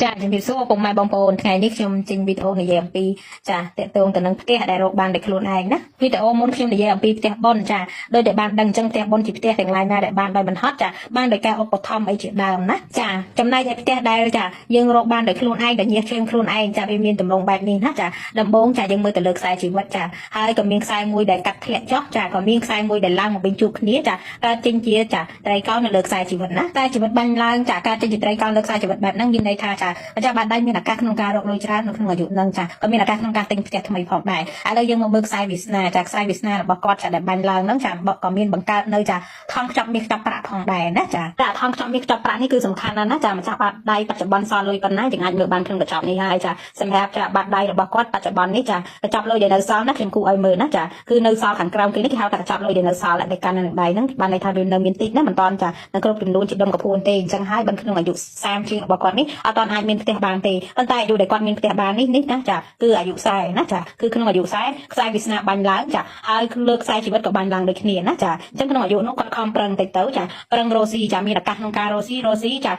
ចាជំរាបសួរពុកម៉ែបងប្អូនថ្ងៃនេះខ្ញុំចេញវីដេអូនិយាយអំពីចាតកតងទៅនឹងផ្ទះដែលរកបានដោយខ្លួនឯងណាវីដេអូមុនខ្ញុំនិយាយអំពីផ្ទះបុនចាដោយតែបានដឹងអញ្ចឹងផ្ទះបុនជាផ្ទះទាំងឡាយណាដែលបានដោយមិនហត់ចាបានដោយការឧបត្ថម្ភអីជាដើមណាចាចំណែកឯផ្ទះដែលចាយើងរកបានដោយខ្លួនឯងដែលញើសជើងខ្លួនឯងចាវាមានតម្រងបែបនេះណាចាដំបូងចាយើងមើលទៅលើខ្សែជីវិតចាហើយក៏មានខ្សែមួយដែលកាត់ធ្លាក់ចុះចាក៏មានខ្សែមួយដែលឡើងមកវិញជួបគ្នាចាកើតចេញជាចាត្រីកោណនៅលើខ្សែជីវិតណាតែជីវិតបាញ់ឡើងចាកើតចេញជាត្រីកោណលើខ្សែជីវិតបែបហ្នឹងមានន័យថាចាម្ចាស់បានដៃមានឱកាសក្នុងការរកលុយច្រើននៅក្នុងអាយុហ្នឹងចាក៏មានឱកាសក្នុងការទិញផ្ទះថ្មីផងដែរឥឡូវយើងមកមើលខ្សែវាសនាចាខ្សែវាសនារបស់គាត់ចាដែលបាញ់ឡើងហ្នឹងចាក៏មានបង្កើតនៅចាថងខ្ចប់មាសខ្ចប់ប្រាក់ផងដែរណាចាតែថងខ្ចប់មាសខ្ចប់ប្រាក់នេះគឺសំខាន់ណាស់ណាចាម្ចាស់បាត់ដៃបច្ចុប្បន្នសល់លុយប៉ុណ្ណាយើងអាចមើលបានក្នុងកញ្ចប់នេះហើយចាសម្រាប់ចាបាត់ដៃរបស់គាត់បច្ចុប្បន្ននេះចាកញ្ចប់លុយដែលនៅសល់ណាខ្ញុំគូឲ្យមើលណាចាគឺនៅសល់ខាងក្រោមគេនេះគេហៅថាកញ្ចប់លុយដែលនៅសល់តែកាន់នៅដៃហ្នឹងបានន័យថាវានៅមានតិចណាមិនតាន់ចានៅគ្រប់ចំនួនជាដុំកពួនទេអញ្ចឹងហើយបានក្នុងអាយុ30ជាងរបស់គាត់នេះអត់តាន់អាចមានផ្ទះបានទេប៉ុន្តែអាយុដែលគាត់មានផ្ទះបាននេះណាចាគឺអាយុ40ណាចាគឺក្នុងអាយុ40ខ្សែវាសនាបាញ់ឡើងចាហើយលើខ្សែជីវិតក៏បាញ់ឡើងដូចគ្នាណាចាអញ្ចឹងក្នុងអាយុនោះគាត់ខំប្រឹងតិចទៅចាប្រឹងរស់ស៊ីចាមានឱកាសក្នុងការរស់ស៊ីចា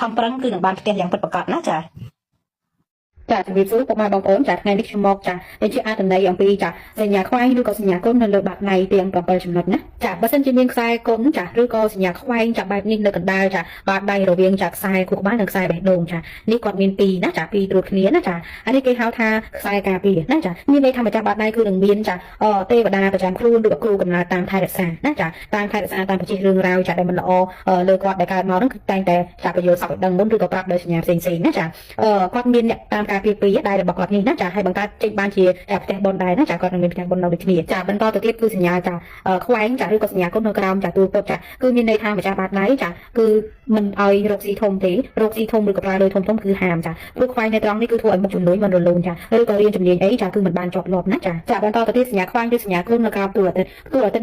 ខំប្រឹងគឺនឹងបានផ្ទះយ៉ាងពិតប្រាកដណាចាចាជំរាបសួរពុកម៉ែបងប្អូនចាថ្ងៃនេះខ្ញុំមកចានិយាយអត្ថន័យអំពីចាសញ្ញាខ្វែងឬក៏សញ្ញាគុណនៅលើបាតដៃទាំង7ចំណុចណាចាបើសិនជាមានខ្សែគុណចាឬក៏សញ្ញាខ្វែងចាបែបនេះនៅកណ្ដាលចាបាតដៃរវាងចាខ្សែខួរក្បាលនិងខ្សែបេះដូងចានេះគាត់មាន2ណាចា2ត្រួតគ្នាណាចាអានេះគេហៅថាខ្សែការពារណាចាមានន័យថាម្ចាស់បាតដៃគឺនឹងមានចាទេវតាប្រចាំខ្លួនឬក៏គ្រូកំណើតតាមថែរក្សាណាចាតាមថែរក្សាតាមបញ្ជារឿងរ៉ាវចាដែលមិនល្អលើគាត់ដែលកើតមកហ្នឹងគឺតែងតែចាបញ្យល់សពឲ្យដឹងមុនឬក៏ប្រាប់ដោយសញ្ញាផ្សេងៗណាចាគាត់មានអ្នកតាមការពារ2ដៃរបស់គាត់នេះណាចាហើយបង្កើតចេញបានជាផ្ទះបុណ្យដែរណាចាគាត់នឹងមានផ្ទះបុណ្យនៅដូចគ្នាចាបន្តទៅទៀតគឺសញ្ញាចាខ្វែងចាឬក៏សញ្ញាគុណនៅក្រោមចាទូពុតចាគឺមានន័យថាម្ចាស់បាតដៃចាគឺមិនឲ្យរកស៊ីធំទេរកស៊ីធំឬក៏ប្រើលុយធំគឺហាមចាព្រោះខ្វែងនៅត្រង់នេះគឺធ្វើឲ្យមុខជំនួយមិនរលូនចាឬក៏រៀនជំនាញអីចាគឺមិនបានជាប់លាប់ណាចាបន្តទៅទៀតសញ្ញាខ្វែងឬសញ្ញាគុណនៅក្រោមទូអាទិត្យ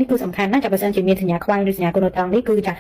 នេះគឺសំខាន់ណាចាបើសិនជាមានសញ្ញាខ្វែងឬសញ្ញាគុណនៅត្រង់នេះគឺចា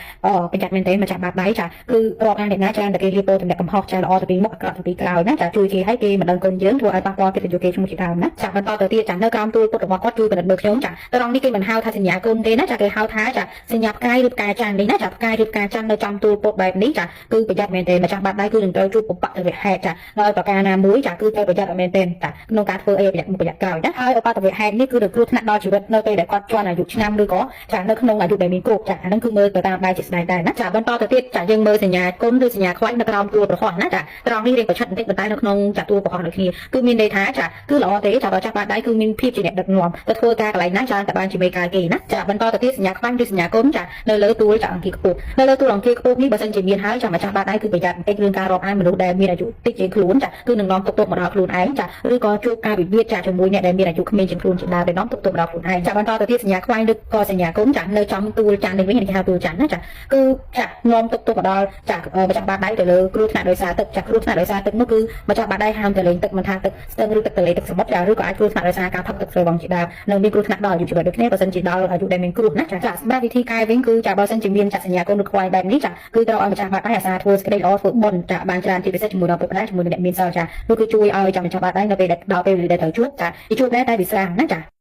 ប្រយ័ត្នមែនទេម្ចាស់បាតដៃចាគឺរាប់អានអ្នកណាច្រើនតែគេរៀបពោតំណែងកំហុសចាល្អទៅពីមុខអាក្រក់ទៅពីក្រោយណាចាជួយគេឲ្យគេមិនដឹងគុណយើងធ្វើឲ្យប៉ះពាល់កិត្តិយសគេឈ្មោះជាដើមណាចាបន្តទៅទៀតចានៅក្រោមទូលពុតរបស់គាត់ជួយពិនិត្យមើលខ្ញុំចាត្រង់នេះគេមិនហៅថាសញ្ញាគុណទេណាចាគេហៅថាចាសញ្ញាផ្កាយឬផ្កាច័ន្ទនេះណាចាផ្កាយឬផ្កាច័ន្ទនៅចំទូលពុតបែបនេះចាគឺប្រយ័ត្នមែនទេម្ចាស់បាតដៃគឺនឹងត្រូវជួបបបត្តិវហេតុចាដោយប្រការណាមួយចាគឺត្រូវប្រយ័ត្នមែនទេចាក្នុងការធ្វើអីប្រយ័ត្នមុខប្រយ័ត្នក្រោយណាហើយឧបទ្ទវហេតុនេះគឺនឹងគ្រោះថ្នាក់ដល់ជីវិតនៅពេលដែលគាត់ជន់អាយុឆ្នាំឬក៏ចានៅក្នុងអាយុដែលមានគ្រោះចាអាហ្នឹងគឺមើលទៅតាមបែបជាស្ដែងដែរណាចាបន្តទៅទៀតចាយើងមើលសញ្ញាគុណឬសញ្ញាខ្វែងនៅក្រោមទូលប្រហោះណាចាត្រង់នេះរៀងប្រឆិតបន្តិចប៉ុន្តែនៅក្នុងចាទូលប្រហោះដូចគ្នាគឺមានន័យថាចាគឺល្អទេចាបើចាស់បាតដៃគឺមានភាពជាអ្នកដឹកនាំទៅធ្វើការកន្លែងណាច្រើនតែបានជាមេការគេណាចាបន្តទៅទៀតសញ្ញាខ្វែងឬសញ្ញាគុណចានៅលើទូលចាអង្គាខ្ពស់នៅលើទូលអង្គាខ្ពស់នេះបើសិនជាមានហើយចាម្ចាស់បាតដៃគឺប្រយ័ត្នបន្តិចរឿងការរាប់អានមនុស្សដែលមានអាយុតិចជាងខ្លួនចាគឺនឹងនាំទុកមកដល់ខ្លួនឯងចាឬក៏ជួបការវិវាទចាជាមួយអ្នកដែលមានអាយុក្មេងជាងខ្លួនជាដើមដែលនាំទុកមកដល់ខ្លួនឯងចាបន្តទៅទៀតសញ្ញាខ្វែងឬក៏សញ្ញាគុណចានៅចំទូលចានេះវិញគេហៅទូលចាណាចាគឺចានាំទុកមកដល់ចាម្ចាស់បាតដៃទៅលើគ្រោះថ្នាក់ដោយសារទឹកចាគ្រោះថ្នាក់ដោយសារទឹកនោះគឺម្ចាស់បាតដៃហាមទៅលេងទឹកមិនថាទឹកស្ទឹងឬទឹកទន្លេទឹកសមុទ្រចាឬក៏អាចគ្រោះថ្នាក់ដោយសារការផឹកទឹកស្រូវបងជាដើមនៅមានគ្រោះថ្នាក់ដល់អាយុជីវិតដូចគ្នាបើសិនជាដល់អាយុដែលមានគ្រោះណាចាសម្រាប់វិធីកែវិញគឺចាបើសិនជាមានចាសញ្ញាគុណឬខ្វែងបែបនេះចាគឺត្រូវឲ្យម្ចាស់បាតដៃអាសាធ្វើសេចក្តីល្អធ្វើបុណ្យចាបានច្រើនជាពិសេសជាមួយនឹងពុទ្ធបរិស័ទជាមួយនឹងអ្នកមានសិលចានោះគឺជួយឲ្យចាម្ចាស់បាតដៃនៅពេលដែលដល់ពេលដែលត្រូវជួបចាជួបតែវិស្រាមណាចា